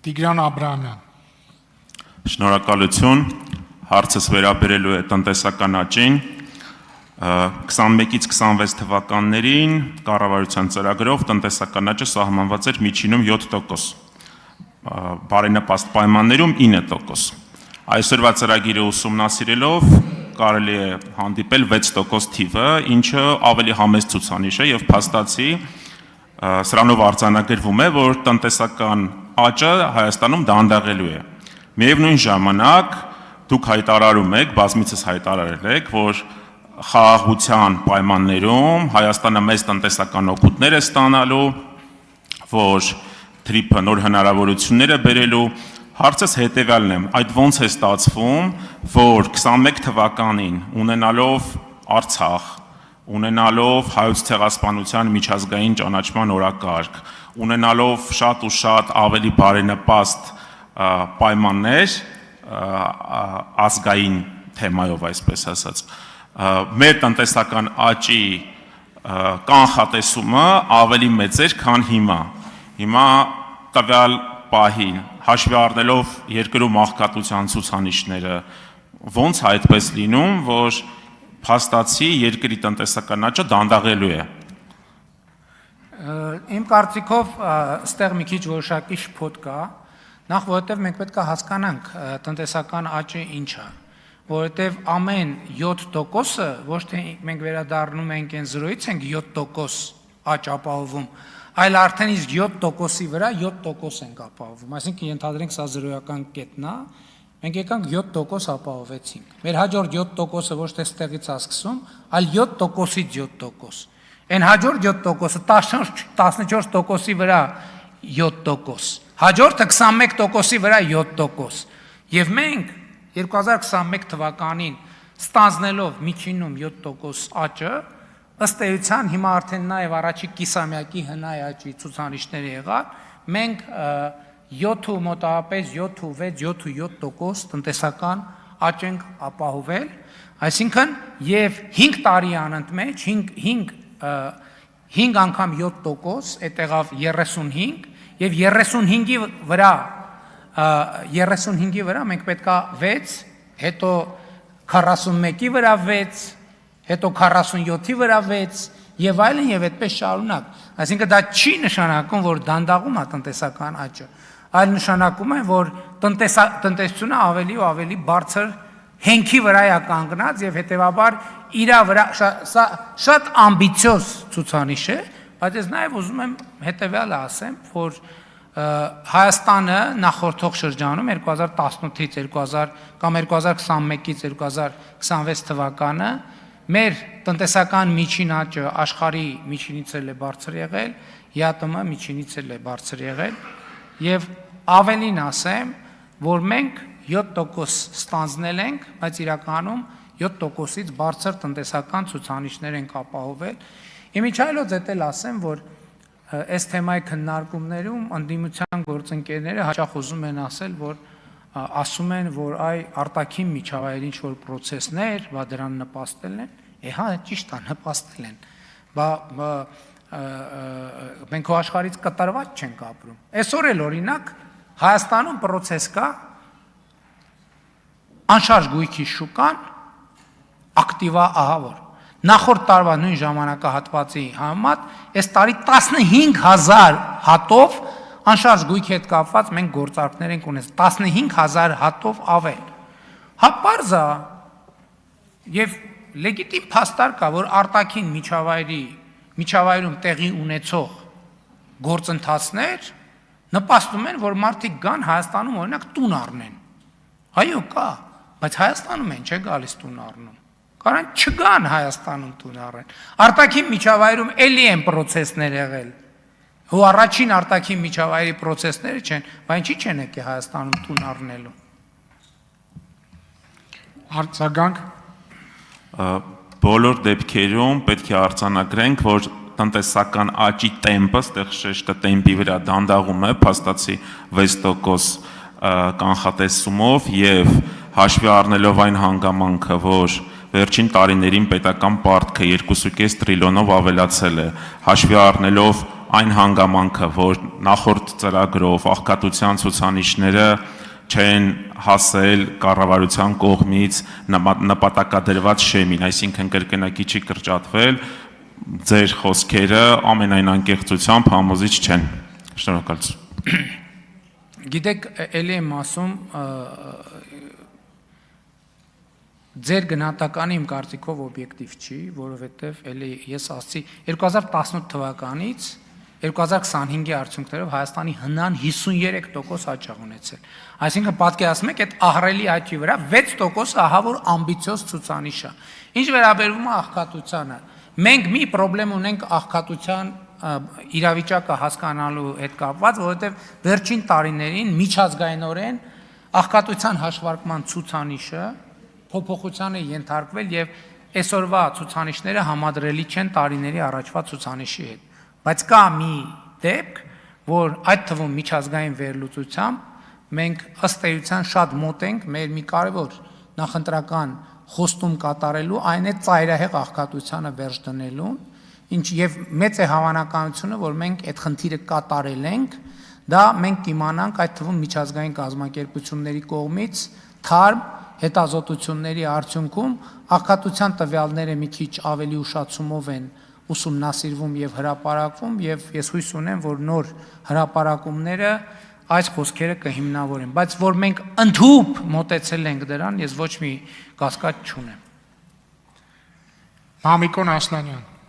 Տիգրան Աբրահամյան։ Շնորհակալություն, հարցս վերաբերելու է տնտեսական աճին, 21-ից 26 թվականներին կառավարության ծրագրով տնտեսական աճը սահմանված էր միջինում 7%, բարենպաստ պայմաններում 9%, այսօրվա ծրագիրը ուսումնասիրելով կարելի է հանդիպել 6% թիվը, ինչը ավելի համեստ ցուցանիշ է եւ փաստացի սրանով արձանագրվում է, որ տնտեսական աճը Հայաստանում դանդաղելու է։ Միևնույն ժամանակ դուք հայտարարում եք, բազմիցս հայտարարել եք, որ խաղաղության պայմաններում Հայաստանը մեծ տնտեսական օգուտներ է ստանալու, որ թրիփը նոր հնարավորություններ է բերելու, հարցս հետևյալն է, այդ ոնց է ստացվում, որ 21 թվականին ունենալով Արցախ, ունենալով հայոց ցեղասպանության միջազգային ճանաչման օրակարգ, ունենալով շատ ու շատ ավելի բարենպաստ պայմաններ ազգային թեմայով, այսպես ասած, մեր տնտեսական աճի կանխատեսումը ավելի մեծ էր, քան հիմա։ Հիմա տվյալ պահին հաշվի առնելով երկրում աղքատության ցուցանիշները, ոնց է այդպես լինում, որ փաստացի երկրի տնտեսական աճը դանդաղելու է։ Իմ կարծիքով ստեղ մի քիչ որոշակի շփոթ կա, նախ որովհետև մենք պետք է հասկանանք տնտեսական աճը ինչ է, որովհետև ամեն 7%-ը ոչ թե մենք վերադառնում ենք այն 0-ից ենք 7% աճ ապահովում, այլ արդեն իսկ 7%-ի վրա 7% ենք ապահովում, այսինքն ենթադրենք սա 0-ական կետն է, մենք եկանք 7% ապահովեցինք։ Մեր հաջորդ 7%-ը ոչ թե ստեղից է սկսում, այլ 7%-ից 7%։ Այն հաջորդ 7%-ը 14%-ի վրա 7%, հաջորդը 21%-ի վրա 7%։ Եվ մենք 2021 թվականին ստանձնելով միջինում 7% աճը, ըստ էության հիմա արդեն նաև առաջի կիսամյակի հնայի աճի ցուցանիշները եղան, մենք 7 մոտավորապես 7.6-7.7% տնտեսական աճ ենք ապահովել, այսինքն եւ 5 տարի անընդմեջ 5 անգամ 7%, այդ եղավ 35 եւ 35-ի վրա մենք պետքա 6, հետո 41-ի վրա 6, հետո 47-ի վրա 6 եւ այլն եւ այդպես շարունակ։ Այսինքն դա չի նշանակում, որ դանդաղում է տնտեսական աճը, այլ նշանակում է, որ տնտեսությունը ավելի ու ավելի բարձր հենքի վրա է կանգնած եւ հետեւաբար իր վրա սա շատ ամբիցիոզ ցուցանիշ է, բայց ես նաեւ ուզում եմ հետեւյալը ասեմ, որ Հայաստանը նախորդող շրջանում 2018-ից 2000 կամ 2021-ից 2026 թվականը մեր տնտեսական միջին աճը աշխարհի միջինից էլ է բարձր եղել, ԵԱՏՄ միջինից էլ է բարձր եղել եւ ավելին ասեմ, որ մենք 7% ստանձնել ենք, բայց իրականում 7%-ից բարձր տնտեսական ցուցանիշներ ենք ապահովել։ Իմիջայլոց էլ ասեմ, որ այս թեմայի քննարկումներում ընդդիմության գործընկերները հաճախ ուզում են ասել, որ ասում են, որ այ արտաքին միջավայրի ինչ-որ պրոցեսներ, բա դրան նպաստել են, հա, ճիշտ է, նպաստել են, բա մենք աշխարհից կտրված չենք ապրում։ Այսօր էլ օրինակ Հայաստանում պրոցես կա, անշարժ գույքի շուկան ակտիվա ահավոր։ Նախորդ տարվա նույն ժամանակահատվածի համեմատ այս տարի 15000 հատով անշարժ գույքի հետ կապված մենք գործարքներ ենք ունեցել, 15000 հատով ավել։ Հա պարզ է եւ լեգիտիմ փաստար կա, որ արտաքին միջավայրում տեղի ունեցող գործընթացներ նպաստում են, որ մարդիկ գան Հայաստանում օրինակ տուն առնեն։ Այո, կա, բայց Հայաստանում են չէ գալիս տուն առնում։ Կարան չգան Հայաստանում տուն առեն։ Արտաքին միջավայրում էլի են պրոցեսներ եղել։ Ու առաջին արտաքին միջավայրի պրոցեսները չեն, բայց ինչի չեն եկել Հայաստանում տուն առնելու։ Արձագանք։ Բոլոր դեպքերում պետք է արձանագրենք, որ տնտեսական աճի տեմպը, ստեղ շեշտը տեմպի վրա դանդաղում է, փաստացի 6% կանխատեսումով եւ հաշվի առնելով այն հանգամանքը, որ վերջին տարիներին պետական պարտքը 2.5 տրիլիոնով ավելացել է, հաշվի առնելով այն հանգամանքը, որ նախորդ ծրագրով աղքատության ցուցանիշները չեն հասել կառավարության կողմից նպատակադրված շեմին, այսինքն կրկնակի չի կրճատվել, ձեր խոսքերը ամենայն անկեղծությամբ համոզիչ չեն։ Շնորհակալություն։ Գիտեք, ելի եմ ասում, ձեր գնահատականը իմ կարծիքով օբյեկտիվ չի, որովհետև ելի ես ասացի 2018 թվականից 2025-ի արդյունքներով Հայաստանի հնան 53% աճ ունեցել։ Այսինքն պատկերացնում եք, այդ ահռելի աճի վրա 6% ահա որ ամբիցիոզ ցուցանիշ է։ Ինչ վերաբերում է աղքատությանը, մենք մի խնդրեմ ունենք աղքատության իրավիճակը հասկանալու հետ կապված, որովհետև վերջին տարիներին միջազգայինորեն աղքատության հաշվարկման ցուցանիշը փոփոխության է ենթարկվել եւ այսօրվա ցուցանիշները համադրելի չեն տարիների առաջվա ցուցանիշի հետ։ Բայց կա մի դեպք, որ այդ թվում միջազգային վերլուծությամբ մենք ըստ էության շատ մոտ ենք մեր մի կարևոր նախընտրական խոստում կատարելու, այն է ծայրահեղ աղքատությանը վերջ դնելուն, ինչ եւ մեծ է հավանականությունը, որ մենք այդ խնդիրը կատարել ենք, դա մենք կիմանանք այդ թվում միջազգային կազմակերպությունների կողմից թարմ հետազոտությունների արդյունքում աղքատության տվյալները մի քիչ ավելի ուշացումով են ուսումնասիրվում եւ հրապարակվում եւ ես հույս ունեմ, որ նոր հրապարակումները այս խոսքերը կհիմնավորեն, բայց որ մենք ընդհուպ մոտեցել ենք դրան, ես ոչ մի կասկած չունեմ։ Մամիկոն Ասլանյան։